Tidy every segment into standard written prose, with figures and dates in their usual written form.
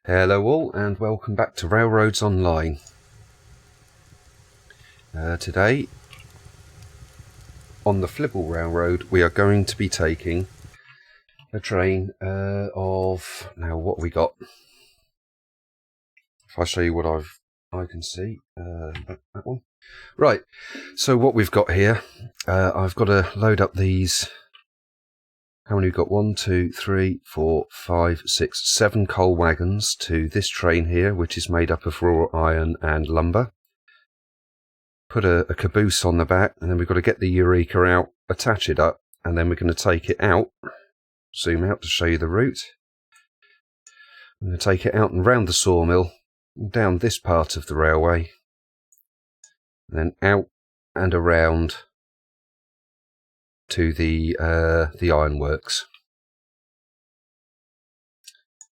Hello all and welcome back to Railroads Online. Today on the Flibble Rail Road we are going to be taking a train of, now what have we got? If I show you what I can see, that one. Right, so what we've got here, I've got to load up these. How many we've got? 1, 2, 3, 4, 5, 6, 7 coal wagons to this train here, which is made up of raw iron and lumber. Put a caboose on the back, and then we've got to get the Eureka out, attach it up, and then we're going to take it out. Zoom out to show you the route. I'm going to take it out and round the sawmill, down this part of the railway, and then out and around to the ironworks,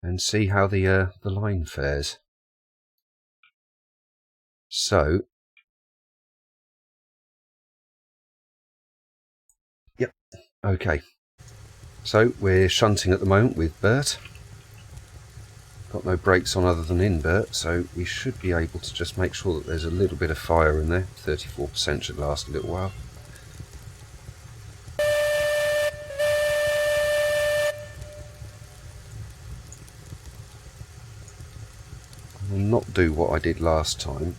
and see how the line fares. So, yep, okay. So we're shunting at the moment with Bert. Got no brakes on other than invert, so we should be able to just make sure that there's a little bit of fire in there. 34% should last a little while. We'll not do what I did last time.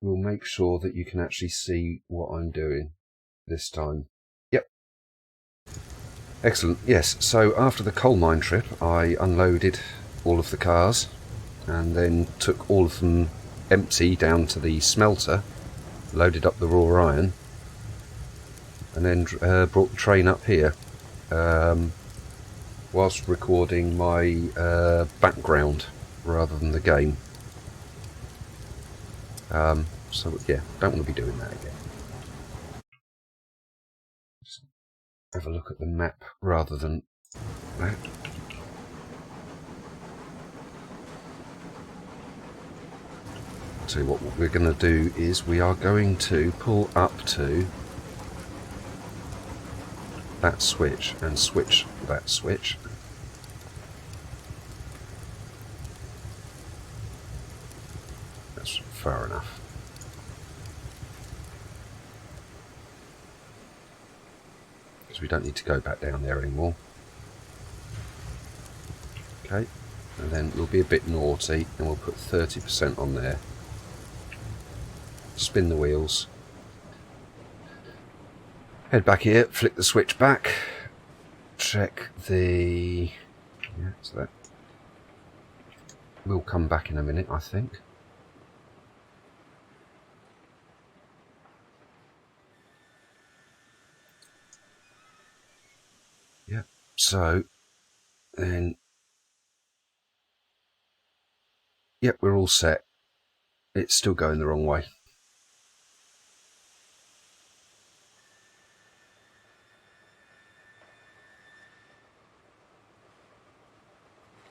We'll make sure that you can actually see what I'm doing this time. Yep. Excellent. Yes, so after the coal mine trip I unloaded all of the cars and then took all of them empty down to the smelter, loaded up the raw iron, and then brought the train up here whilst recording my background rather than the game. So yeah, don't want to be doing that again. Just have a look at the map rather than that. So what we're going to do is we are going to pull up to that switch and switch that switch. That's far enough. Because we don't need to go back down there anymore. Okay, and then we'll be a bit naughty and we'll put 30% on there. Spin the wheels. Head back here, flick the switch back, check the... yeah, so that will come back in a minute, I think. Yeah, so then, yep, we're all set. It's still going the wrong way.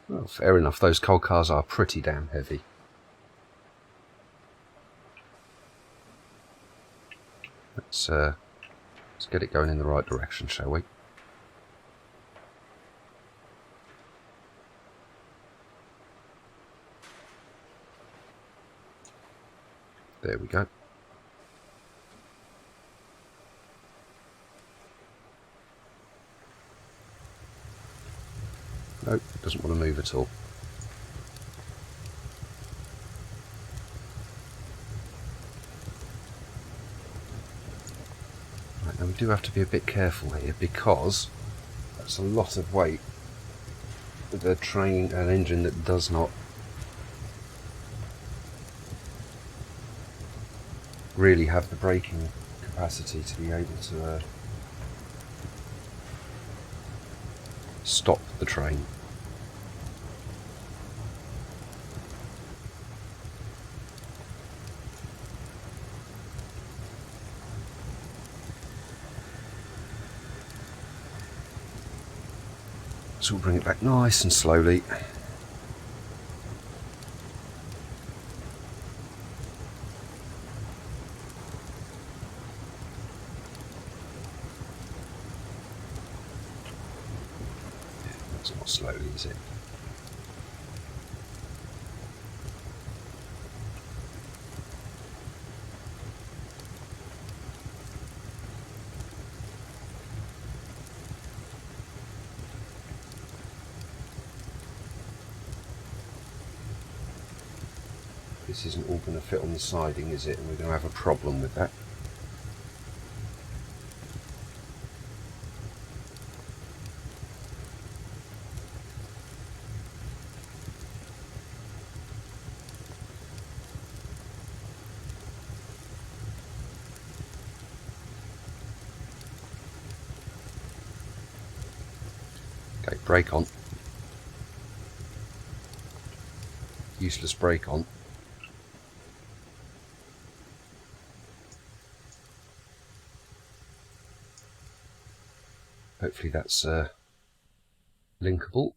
Well, fair enough, those coal cars are pretty damn heavy. Let's get it going in the right direction, shall we? There we go. Nope, it doesn't want to move at all. Right, now we do have to be a bit careful here because that's a lot of weight with a train and engine that does not really have the braking capacity to be able to stop the train. So we'll bring it back nice and slowly. It's not slowly, is it? This isn't all going to fit on the siding, is it? And we're going to have a problem with that. Okay, brake on. Useless brake on. Hopefully that's linkable.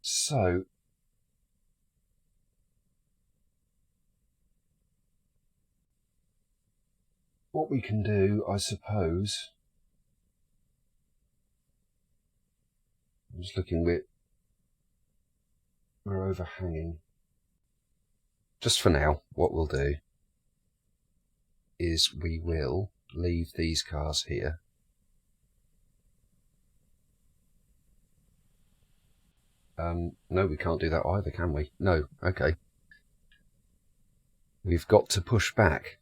So what we can do, I suppose, I'm just looking, we're overhanging. Just for now, what we'll do is we will leave these cars here. No, we can't do that either, can we? No, okay. We've got to push back.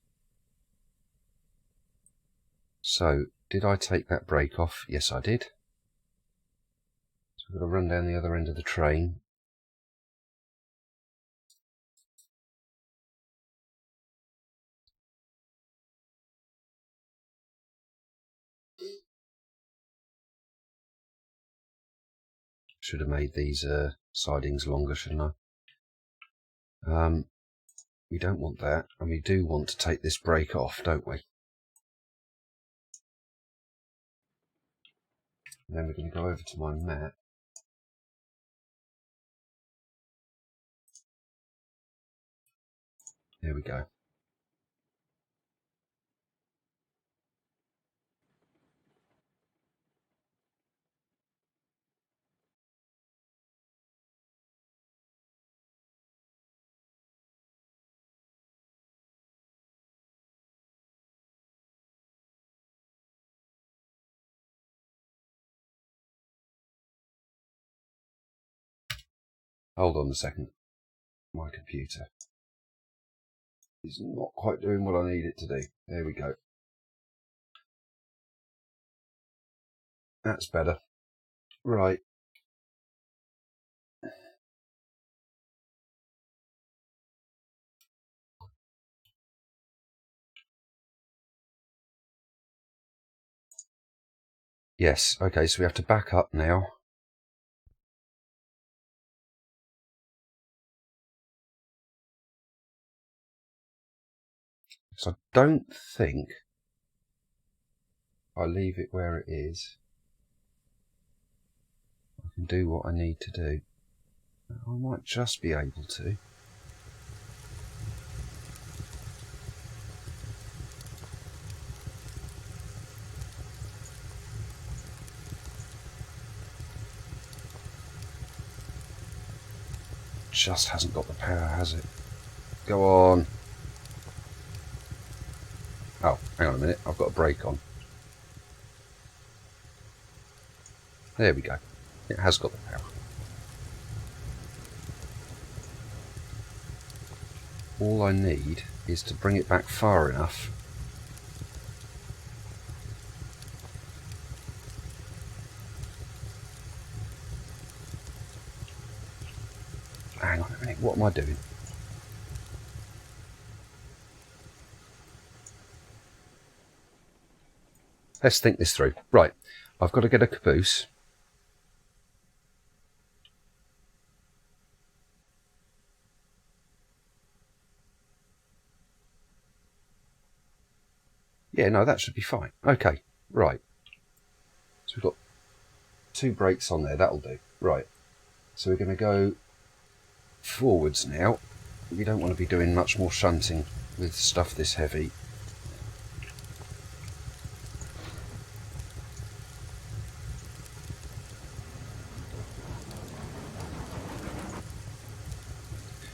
So, did I take that brake off? Yes, I did. So we've got to run down the other end of the train. Should have made these sidings longer, shouldn't I? We don't want that, and we do want to take this brake off, don't we? And then we're going to go over to my map. There we go. Hold on a second. My computer is not quite doing what I need it to do. There we go. That's better. Right. Yes, okay, so we have to back up now. So I don't think I leave it where it is. I can do what I need to do. I might just be able to. Just hasn't got the power, has it? Go on. Oh, hang on a minute. I've got a brake on. There we go. It has got the power. All I need is to bring it back far enough . Hang on a minute, what am I doing? Let's think this through. Right, I've got to get a caboose. Yeah, no, that should be fine. Okay, right. So we've got 2 brakes on there, that'll do. Right, so we're going to go forwards now. you don't want to be doing much more shunting with stuff this heavy.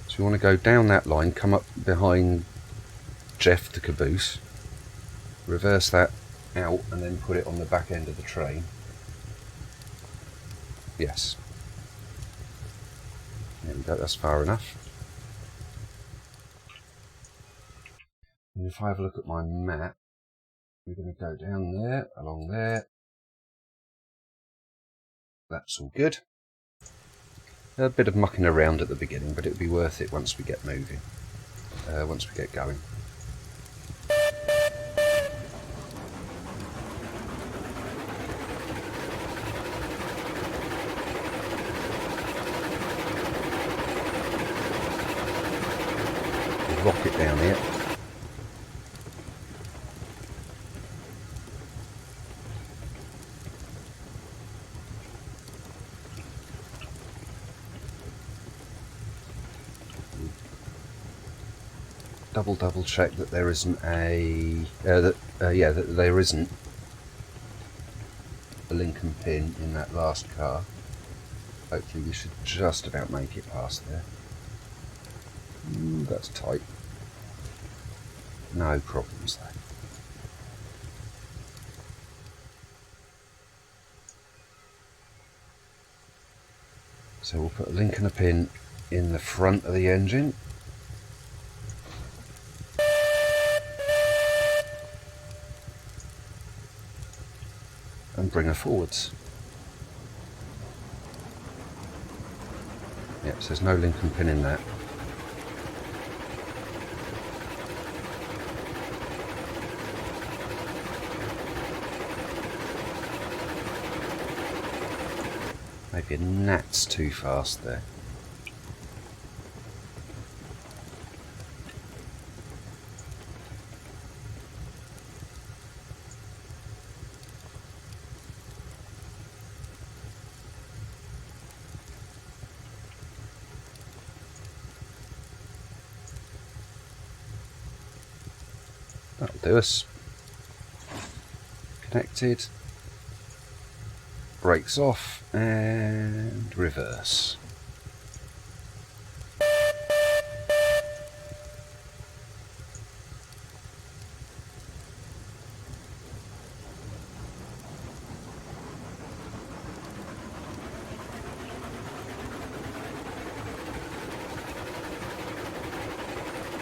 So we want to go down that line, come up behind Jeff the caboose, reverse that out and then put it on the back end of the train. Yes. There we go, that's far enough. And if I have a look at my map, we're going to go down there, along there. That's all good. A bit of mucking around at the beginning, but it'll be worth it once we get moving, once we get going. We'll rock it down here. Double check that there isn't that there isn't a Lincoln pin in that last car. Hopefully we should just about make it past there. That's tight. No problems there. So we'll put a link and a pin in the front of the engine. And bring her forwards. Yep, so there's no link and pin in that. Maybe a gnat's too fast there. That'll do us. Connected. Brakes off and reverse.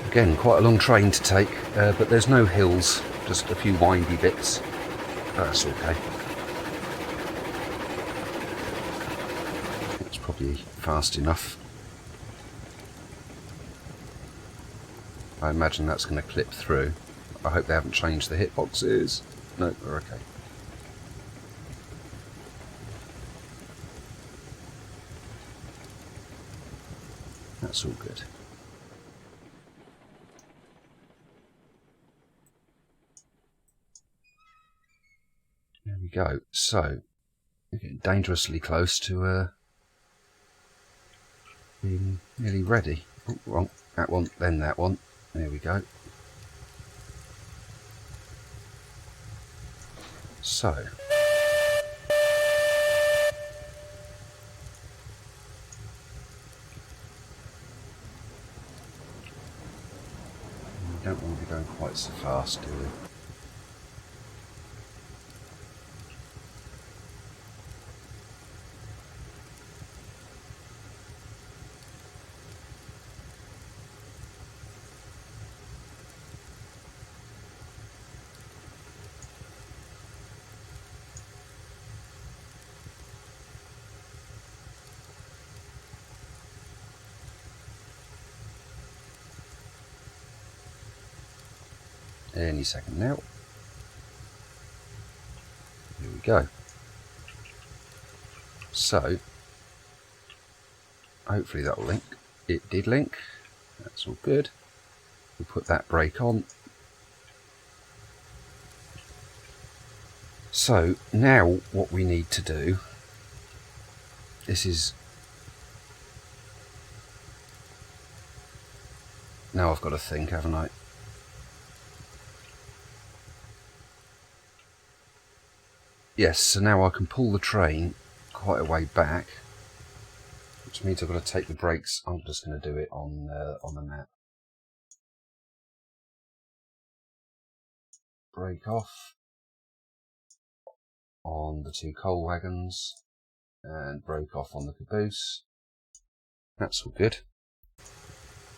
Again, quite a long train to take, but there's no hills, just a few windy bits. That's okay. It's probably fast enough. I imagine that's going to clip through. I hope they haven't changed the hitboxes. No, we're okay. That's all good. There we go. So, we're getting dangerously close to being nearly ready. Oh, wrong. That one, then that one. There we go. So, we don't want to be going quite so fast, do we? Any second now. Here we go. So, hopefully that'll link. It did link. That's all good. We'll put that brake on. So, now what we need to do, this is Now I've got to think, haven't I? Yes, so now I can pull the train quite a way back, which means I've got to take the brakes. I'm just going to do it on the map. Brake off on the 2 coal wagons and brake off on the caboose. That's all good.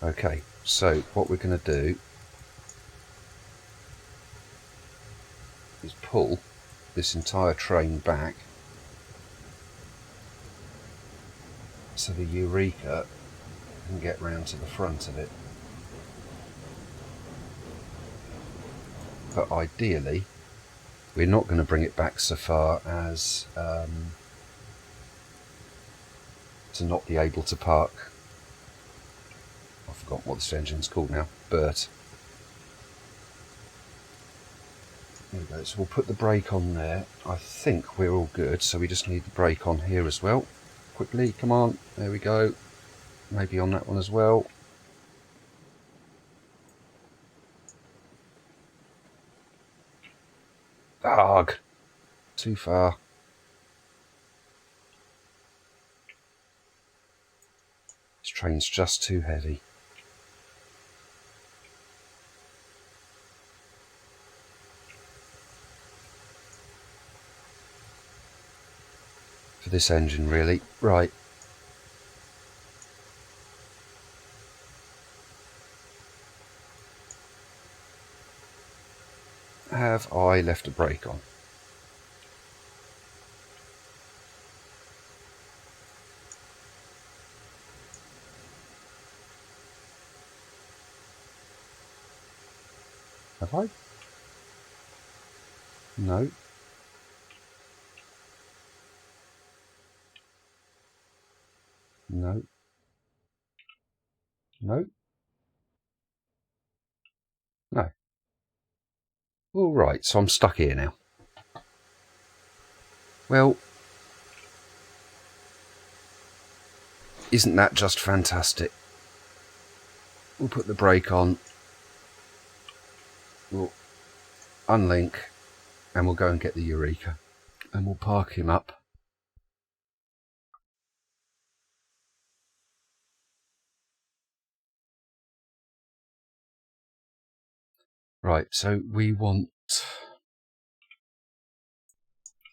Okay, so what we're going to do is pull this entire train back so the Eureka can get round to the front of it. But ideally, we're not going to bring it back so far as to not be able to park. I've forgotten what this engine's called now. Bert. There we go. So we'll put the brake on there. I think we're all good. So we just need the brake on here as well. Quickly, come on. There we go. Maybe on that one as well. Arg! Too far. This train's just too heavy. For this engine, really. Right. Have I left a brake on? Have I? No. No. No. No. All right, so I'm stuck here now. Well, isn't that just fantastic? We'll put the brake on. We'll unlink and we'll go and get the Eureka. And we'll park him up. Right, so we want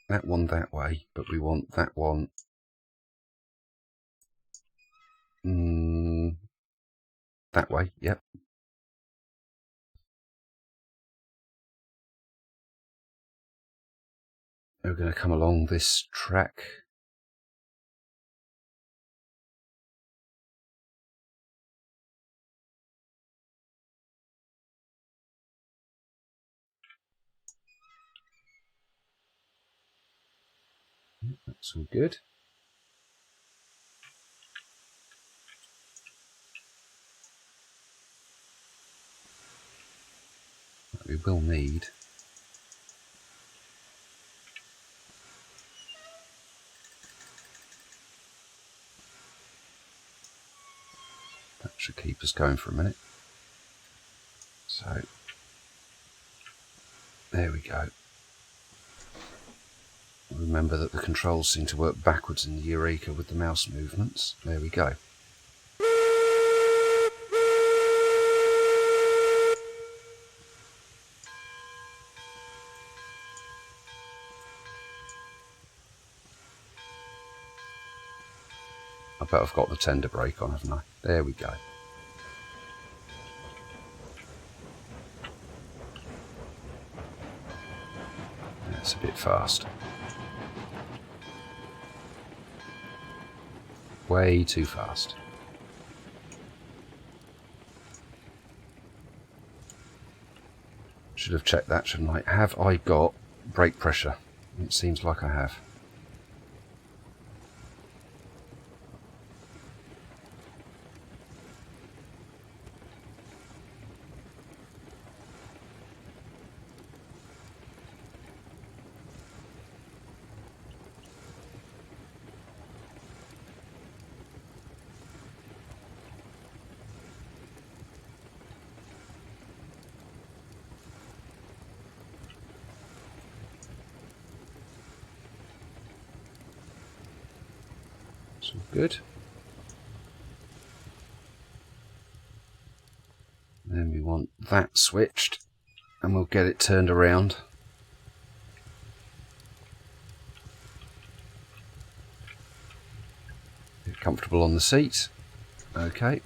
that one that way, but we want that one that way, yep. We're going to come along this track. That's all good. We will need that should keep us going for a minute. So there we go. Remember that the controls seem to work backwards in the Eureka with the mouse movements. There we go. I bet I've got the tender brake on, haven't I? There we go. That's a bit fast. Way too fast. Should have checked that, shouldn't I? Have I got brake pressure? It seems like I have. That's all good. Then we want that switched, and we'll get it turned around. Get comfortable on the seat. Okay.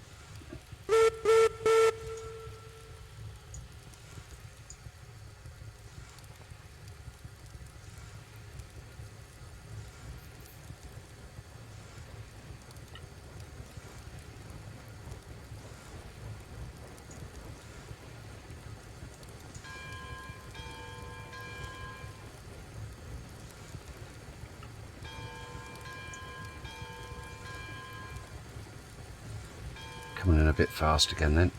Coming in a bit fast again then.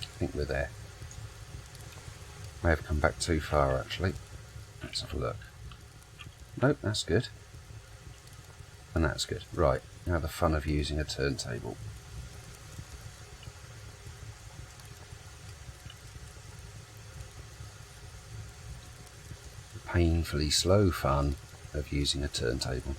I think we're there. May have come back too far actually. Let's have a look. Nope, that's good. And that's good. Right, now the fun of using a turntable. The painfully slow fun of using a turntable.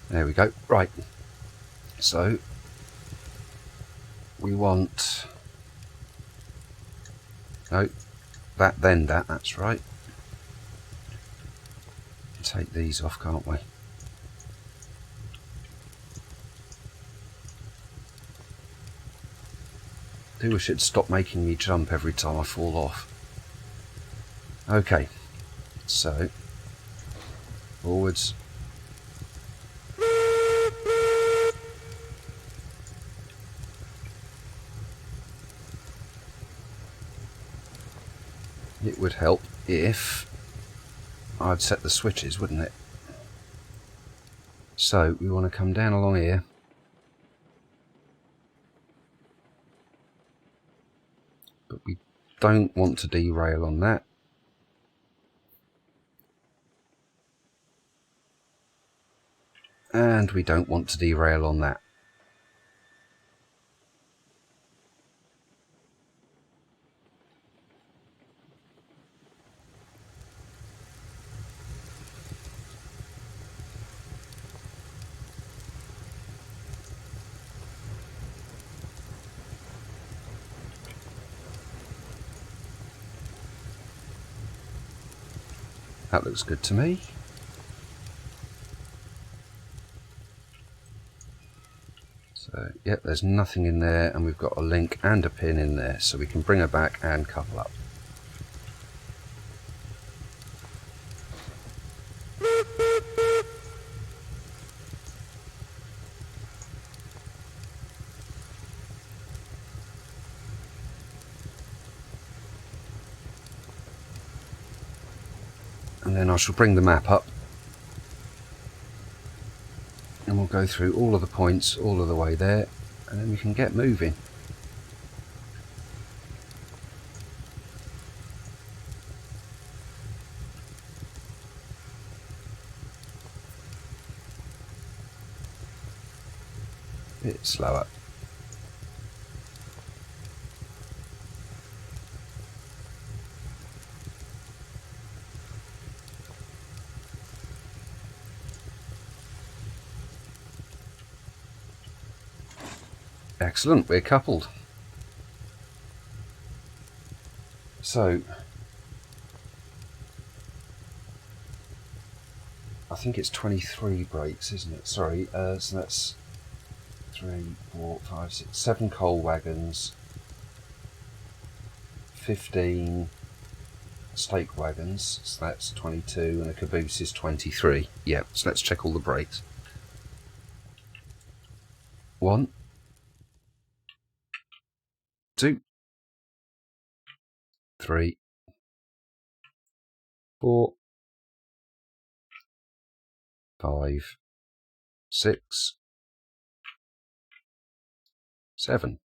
There we go. Right. So we want that, then that's right. Take these off, can't we? I do wish it'd stop making me jump every time I fall off. Okay, so forwards. It would help if I'd set the switches, wouldn't it? So we want to come down along here. But we don't want to derail on that. And we don't want to derail on that. That looks good to me. So, yep, there's nothing in there, and we've got a link and a pin in there, so we can bring her back and couple up. And then I shall bring the map up, and we'll go through all of the points all of the way there, and then we can get moving. bit slower. Excellent, we're coupled. So I think it's 23 brakes, isn't it? Sorry, so that's 3, 4, 5, 6, 7 coal wagons, 15 stake wagons, so that's 22, and a caboose is 23. Yeah, so let's check all the brakes. 1, 2, 3, 4, 5, 6, 7,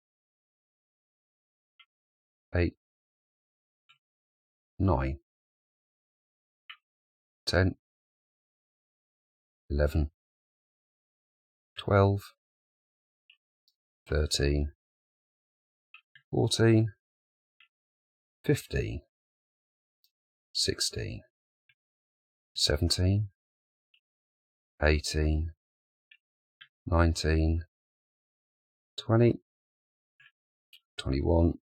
8, 9, 10, 11, 12, 13, 14, 15, 16, 17, 18, 19, 20, 21,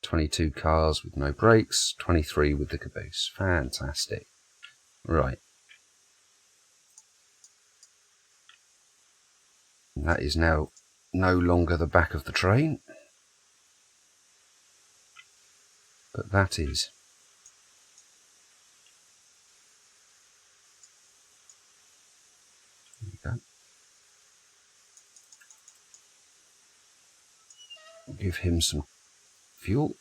22 cars with no brakes, 23 with the caboose. Fantastic. Right. And that is now no longer the back of the train, but that is. There we go. Give him some fuel.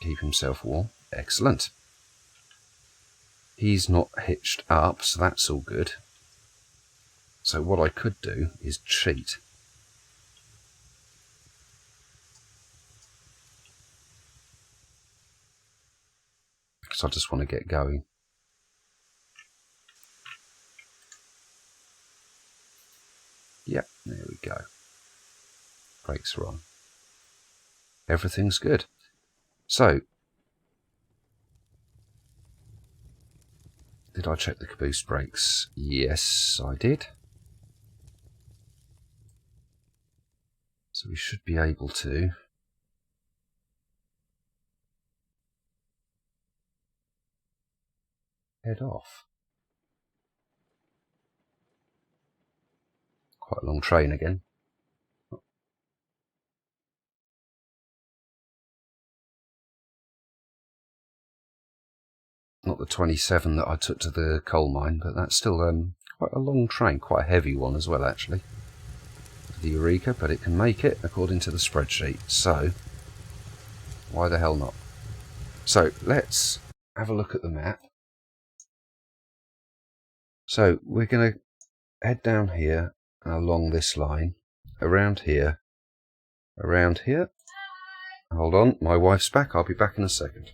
Keep himself warm. Excellent. He's not hitched up, so that's all good. So what I could do is cheat. Because I just want to get going. Yep, there we go. Brakes are on. Everything's good. So, did I check the caboose brakes? Yes, I did. So we should be able to head off. Quite a long train again. Not the 27 that I took to the coal mine, but that's still quite a long train, quite a heavy one as well actually. The Eureka, but it can make it according to the spreadsheet, so why the hell not? So let's have a look at the map. So we're going to head down here along this line, around here, around here. Hold on, my wife's back, I'll be back in a second.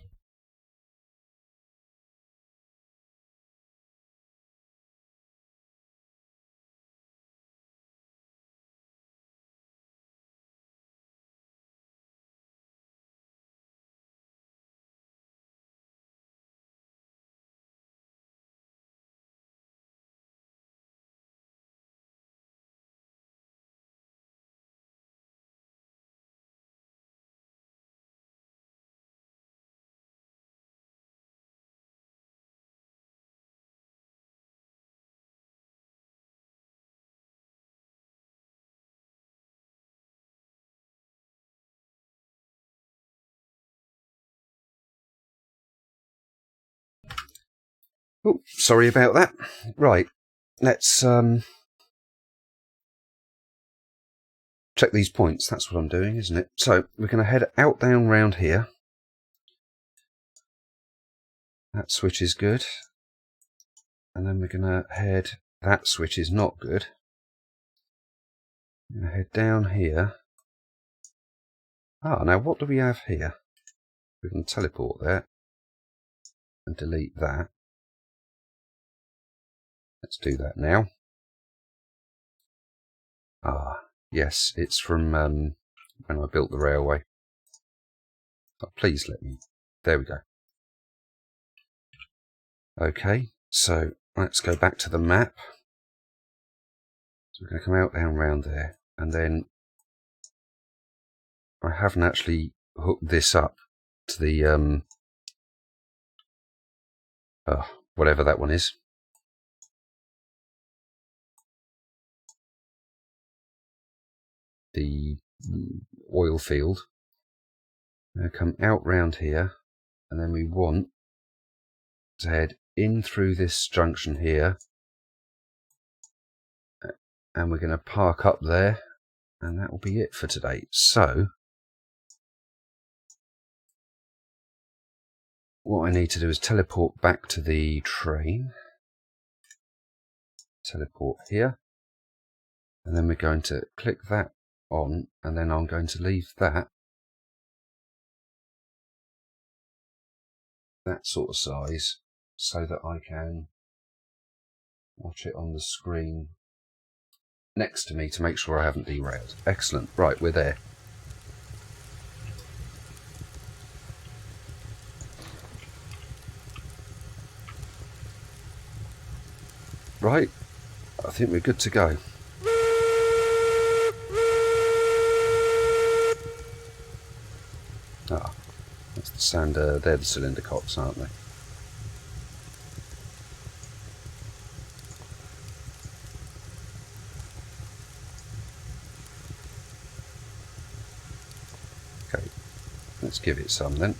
Oh, sorry about that. Right, let's check these points. That's what I'm doing, isn't it? So we're going to head out, down, round here. That switch is good. And then we're going to head, that switch is not good. We're going to head down here. Ah, now what do we have here? We can teleport there. and delete that. Let's do that now. Ah, yes, it's from when I built the railway. Oh, please let me. There we go. Okay, so let's go back to the map. So we're going to come out down round there, and then I haven't actually hooked this up to the whatever that one is. The oil field. Now come out round here, and then we want to head in through this junction here, and we're going to park up there, and that will be it for today. So what I need to do is teleport back to the train, teleport here, and then we're going to click that on, and then I'm going to leave that sort of size so that I can watch it on the screen next to me to make sure I haven't derailed. Excellent. Right, we're there. Right, I think we're good to go. Ah, that's the sound. They're the cylinder cocks, aren't they? Okay, let's give it some then.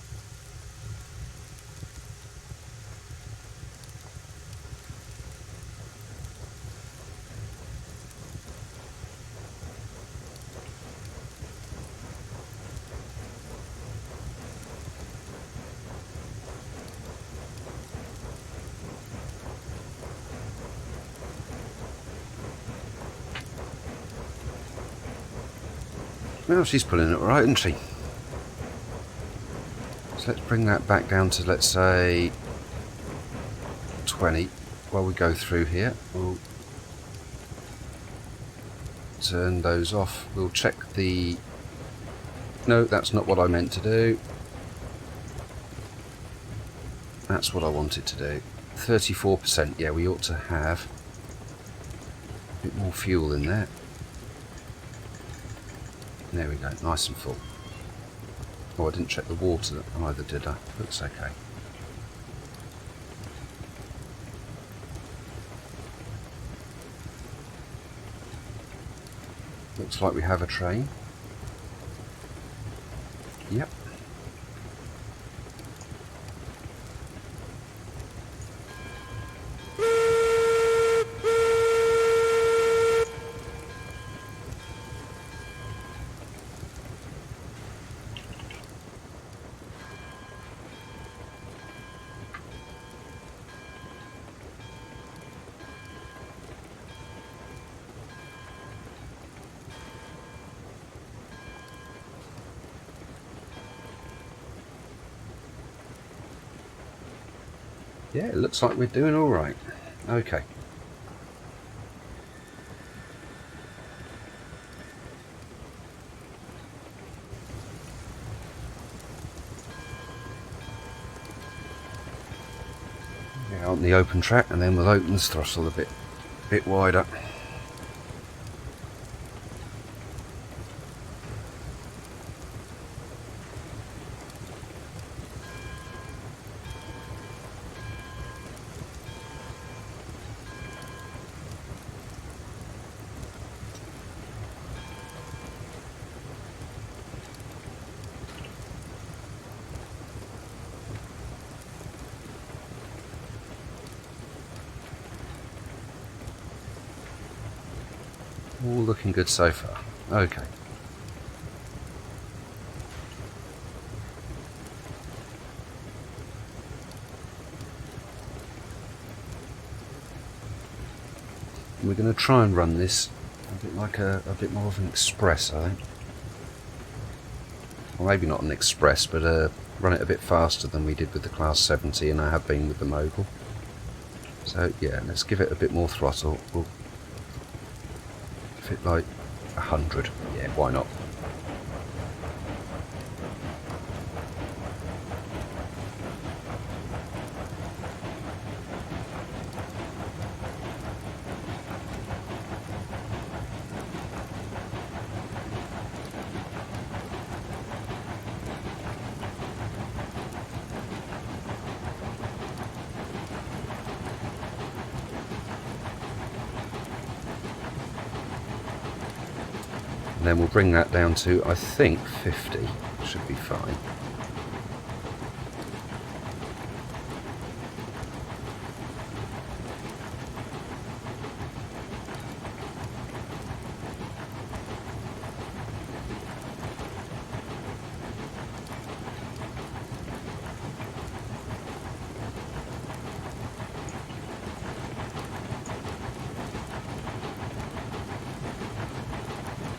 Well, she's pulling it all right, isn't she? So let's bring that back down to, let's say, 20 while we go through here. We'll turn those off. We'll check the... No, that's not what I meant to do. That's what I wanted to do. 34%. Yeah, we ought to have a bit more fuel in there. There we go, nice and full. Oh, I didn't check the water either, did I? Looks okay. Looks like we have a train. Yep. Yeah, it looks like we're doing all right. Okay. Get on the open track, and then we'll open the throttle a bit wider. All looking good so far. Okay. We're going to try and run this a bit like a bit more of an express, I think. Well, maybe not an express, but run it a bit faster than we did with the Class 70, and I have been with the Mogul. So yeah, let's give it a bit more throttle. We'll give it like 100. Yeah, why not? And then we'll bring that down to, I think, 50. Should be fine.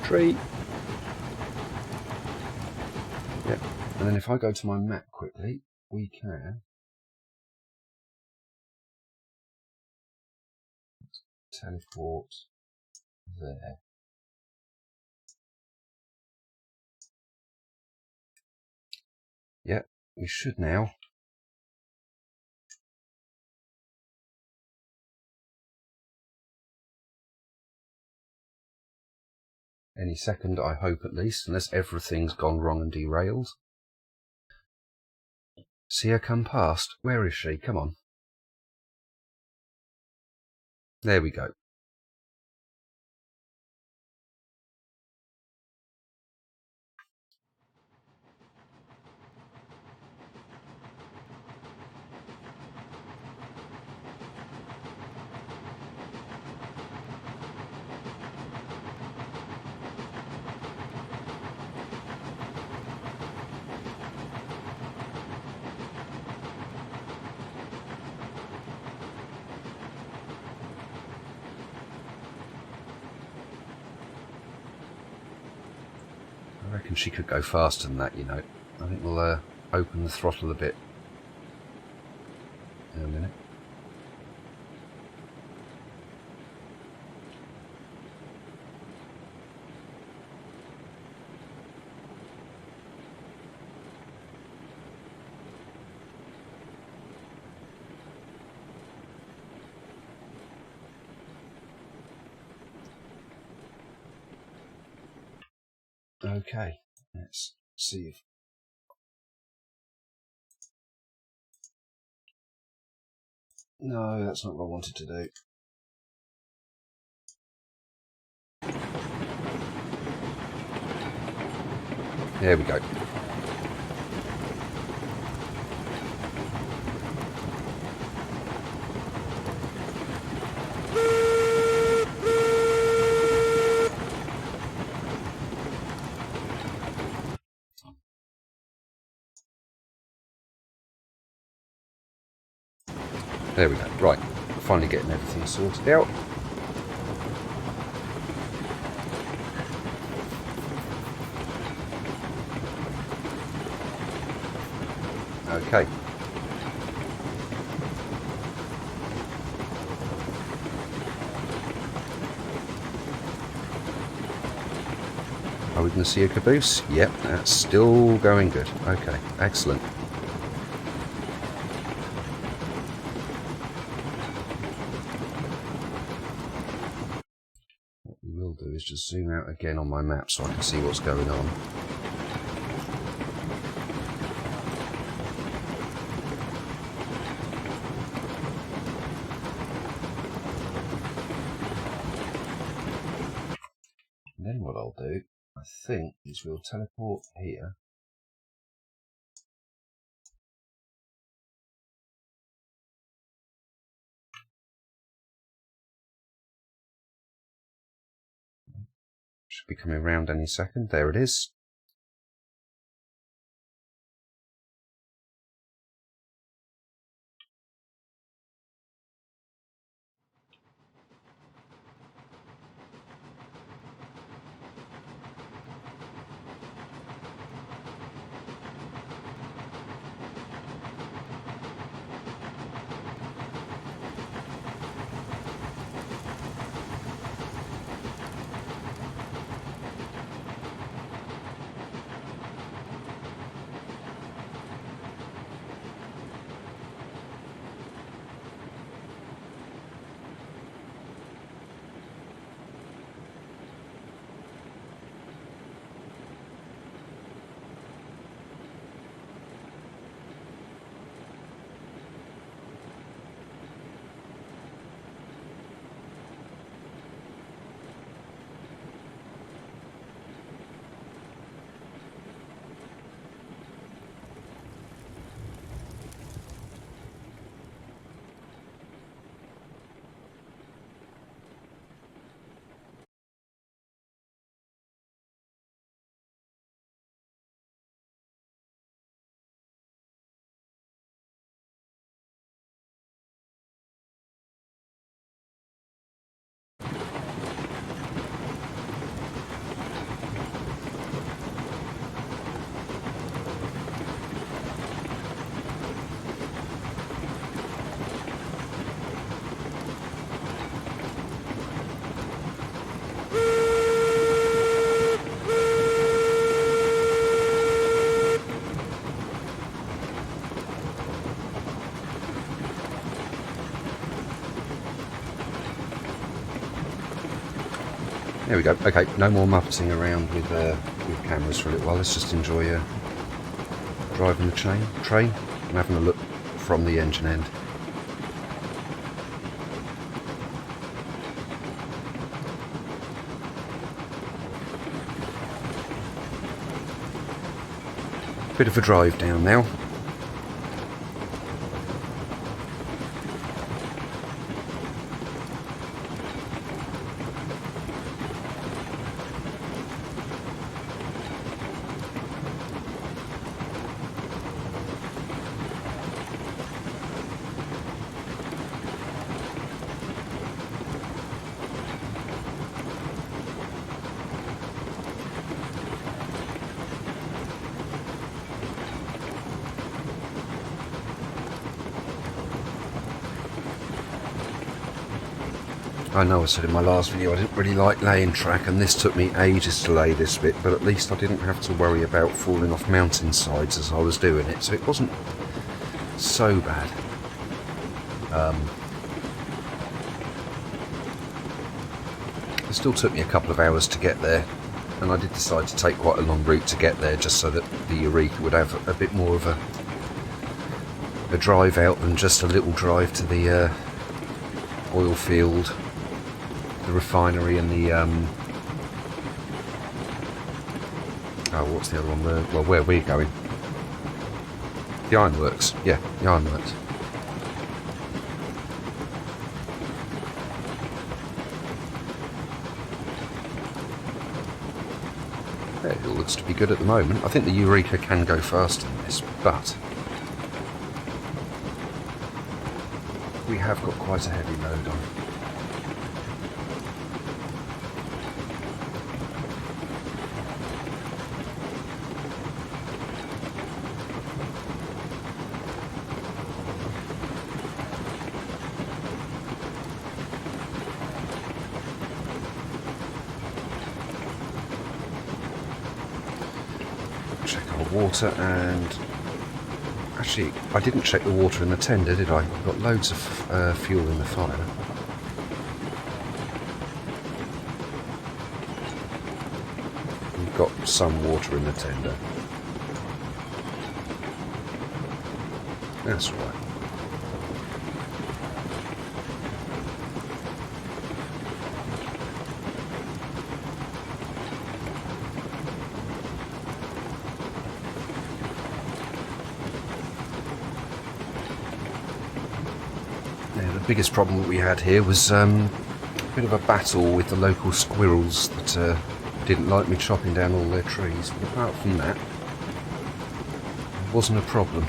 Tree. Yep. And then if I go to my map quickly, we can teleport there. Yep, we should now. Any second, I hope at least, unless everything's gone wrong and derailed. See her come past. Where is she? Come on. There we go. I reckon she could go faster than that, you know. I think we'll open the throttle a bit in a minute. Okay, let's see if... No, that's not what I wanted to do. There we go. There we go. Right, finally getting everything sorted out. Okay. Are we going to see a caboose? Yep, that's still going good. Okay, excellent. What we will do is just zoom out again on my map so I can see what's going on. And then what I'll do, I think, is we'll teleport here. Should be coming around any second. There it is. There we go. Okay, no more muppetting around with cameras for a little while. Let's just enjoy driving the train and having a look from the engine end. Bit of a drive down now. I know I said in my last video I didn't really like laying track, and this took me ages to lay this bit, but at least I didn't have to worry about falling off mountainsides as I was doing it, so it wasn't so bad. It still took me a couple of hours to get there, and I did decide to take quite a long route to get there just so that the Eureka would have a bit more of a drive out than just a little drive to the oil field, the refinery, and the what's the other one? Well, where we're going? The ironworks. Yeah, the ironworks. Yeah, it all looks to be good at the moment. I think the Eureka can go faster than this, but we have got quite a heavy load on. Check our water, and actually I didn't check the water in the tender, did I? I've got loads of fuel in the fire. We've got some water in the tender. That's all right. The biggest problem that we had here was a bit of a battle with the local squirrels that didn't like me chopping down all their trees. But apart from that, it wasn't a problem.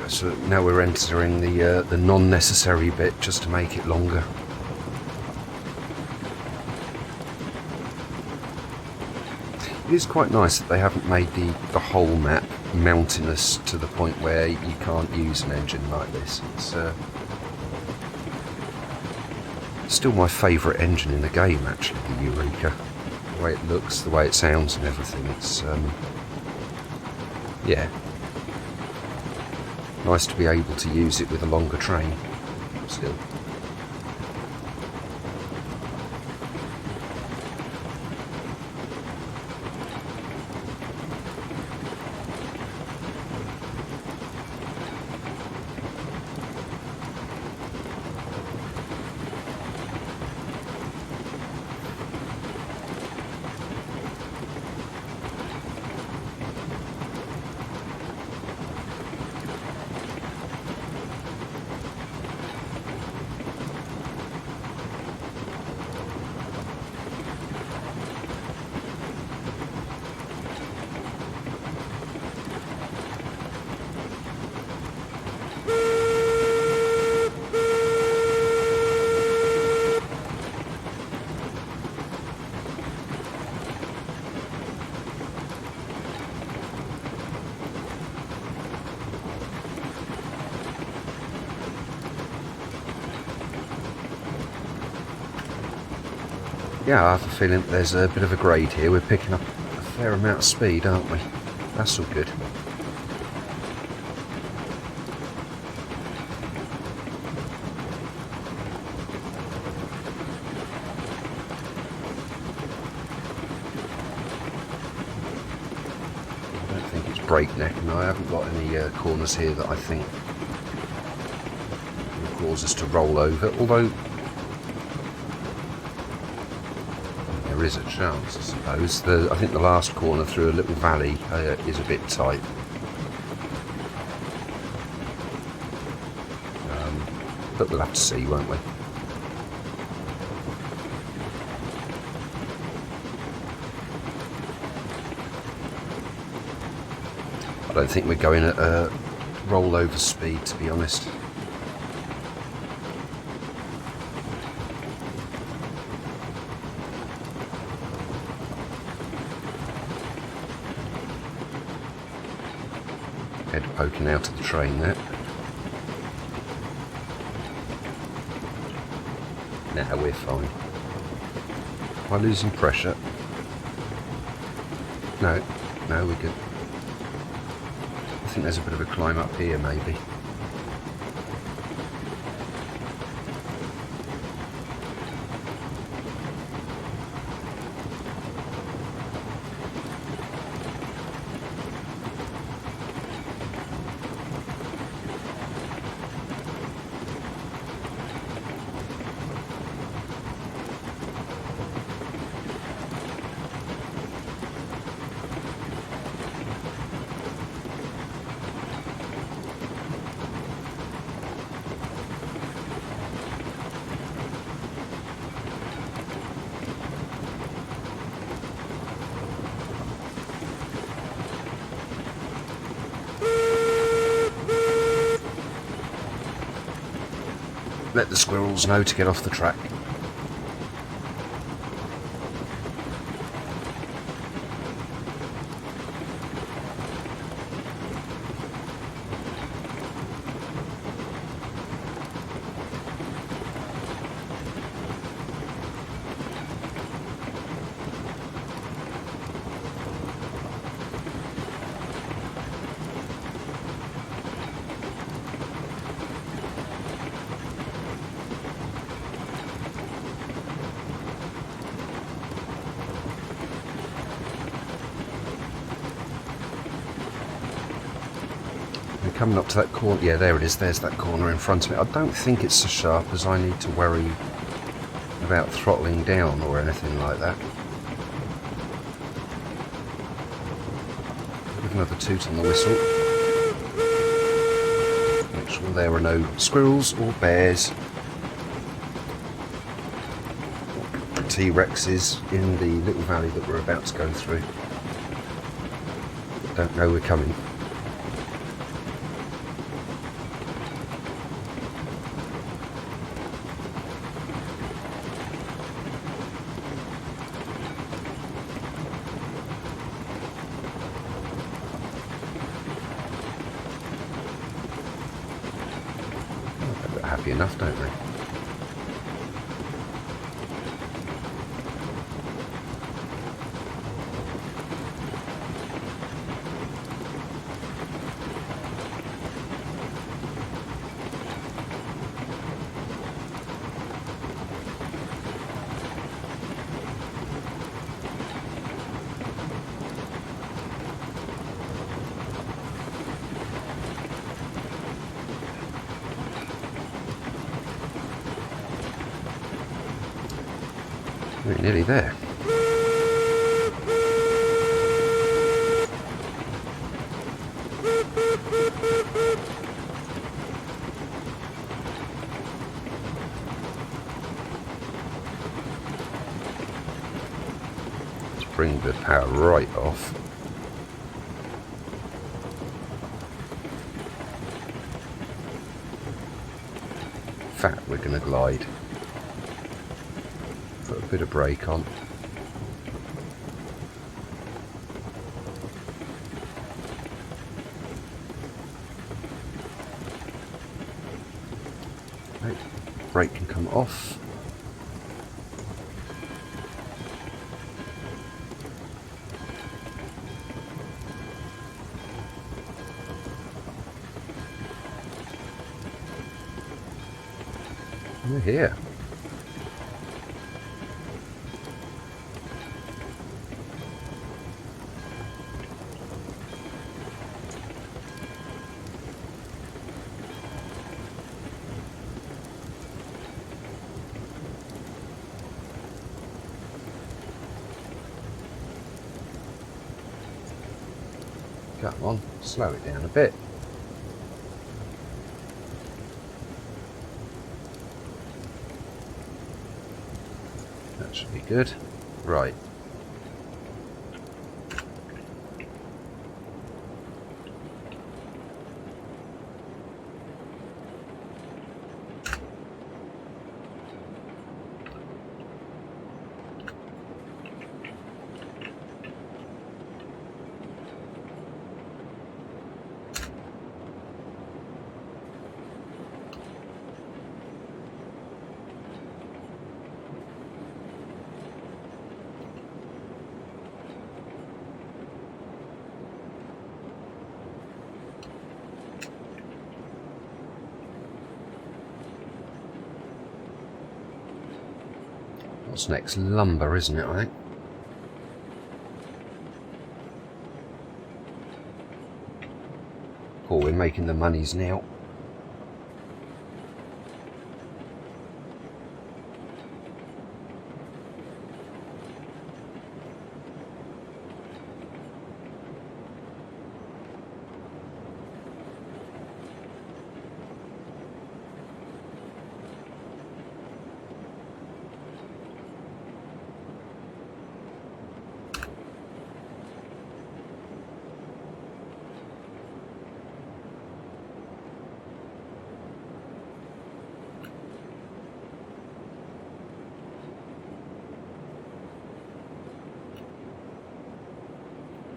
So now we're entering the non-necessary bit just to make it longer. It is quite nice that they haven't made the whole map mountainous to the point where you can't use an engine like this. It's still my favourite engine in the game, actually, the Eureka. The way it looks, the way it sounds and everything. It's yeah. Nice to be able to use it with a longer train still. Yeah, I have a feeling there's a bit of a grade here. We're picking up a fair amount of speed, aren't we? That's all good. I don't think it's breakneck, and I haven't got any corners here that I think will cause us to roll over, although there is a chance, I suppose. I think the last corner through a little valley is a bit tight. But we'll have to see, won't we? I don't think we're going at rollover speed, to be honest. Head poking out of the train there. Now we're fine. Am I losing pressure? No, we're good. I think there's a bit of a climb up here, maybe. Let the squirrels know to get off the track. Coming up to that corner, yeah, there it is, there's that corner in front of me. I don't think it's so sharp as I need to worry about throttling down or anything like that. Give another toot on the whistle. Make sure there are no squirrels or bears or T-Rexes in the little valley that we're about to go through. Don't know we're coming. Happy enough, don't they? We're nearly there. Let's bring the power right off. In fact, we're going to glide. Put a bit of brake on. Right, brake can come off. We're here. Come on, slow it down a bit. That should be good. Right. What's next? Lumber, isn't it, I think? Oh, we're making the monies now.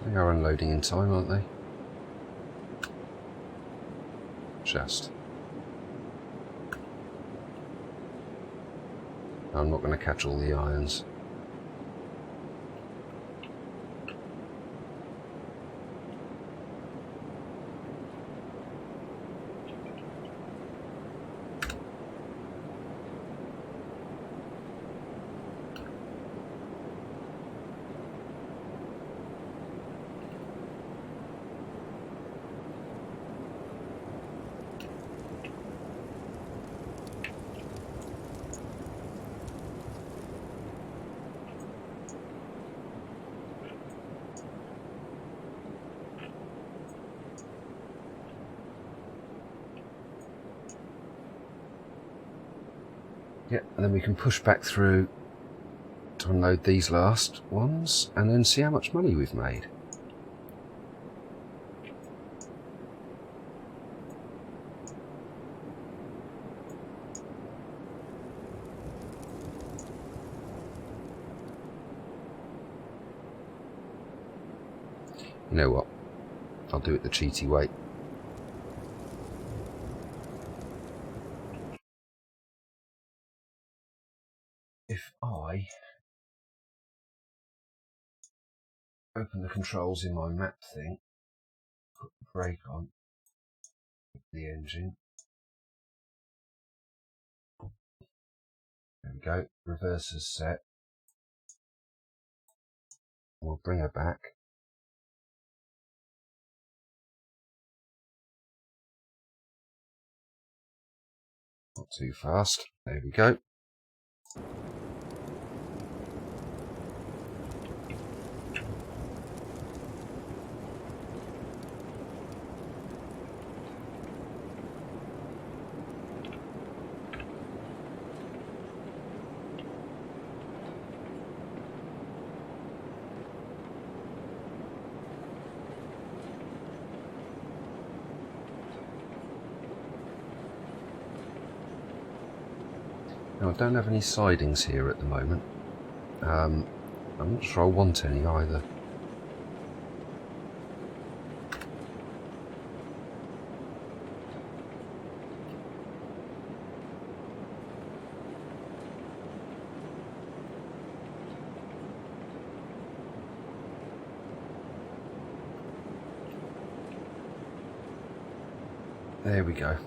They are unloading in time, aren't they? Just. I'm not going to catch all the irons. Yeah, and then we can push back through to unload these last ones and then see how much money we've made. You know what? I'll do it the cheaty way. If I open the controls in my map thing, put the brake on, put the engine, there we go, reverser's set, we'll bring her back. Not too fast, there we go. Now I don't have any sidings here at the moment. I'm not sure I want any either. There we go.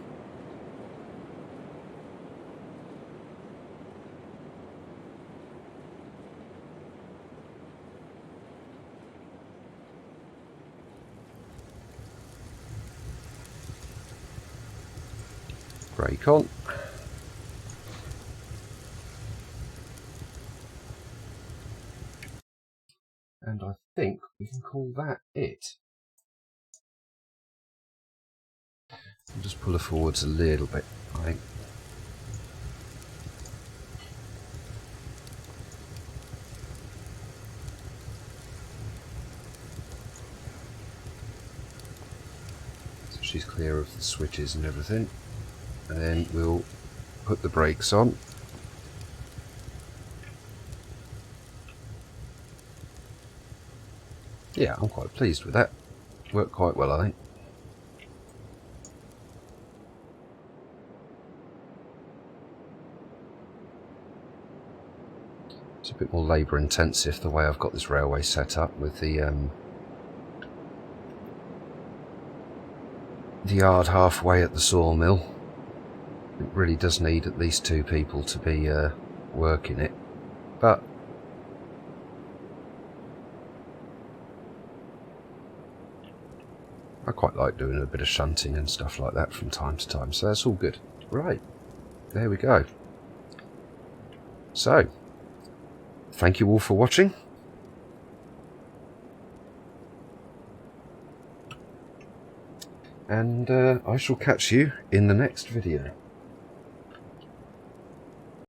Brake on. And I think we can call that it. I'll just pull her forwards a little bit, I think. So she's clear of the switches and everything. And then we'll put the brakes on. Yeah, I'm quite pleased with that. Worked quite well, I think. It's a bit more labour intensive the way I've got this railway set up with the yard halfway at the sawmill. It really does need at least 2 people to be working it, but I quite like doing a bit of shunting and stuff like that from time to time, so that's all good. Right, there we go. So, thank you all for watching. And I shall catch you in the next video.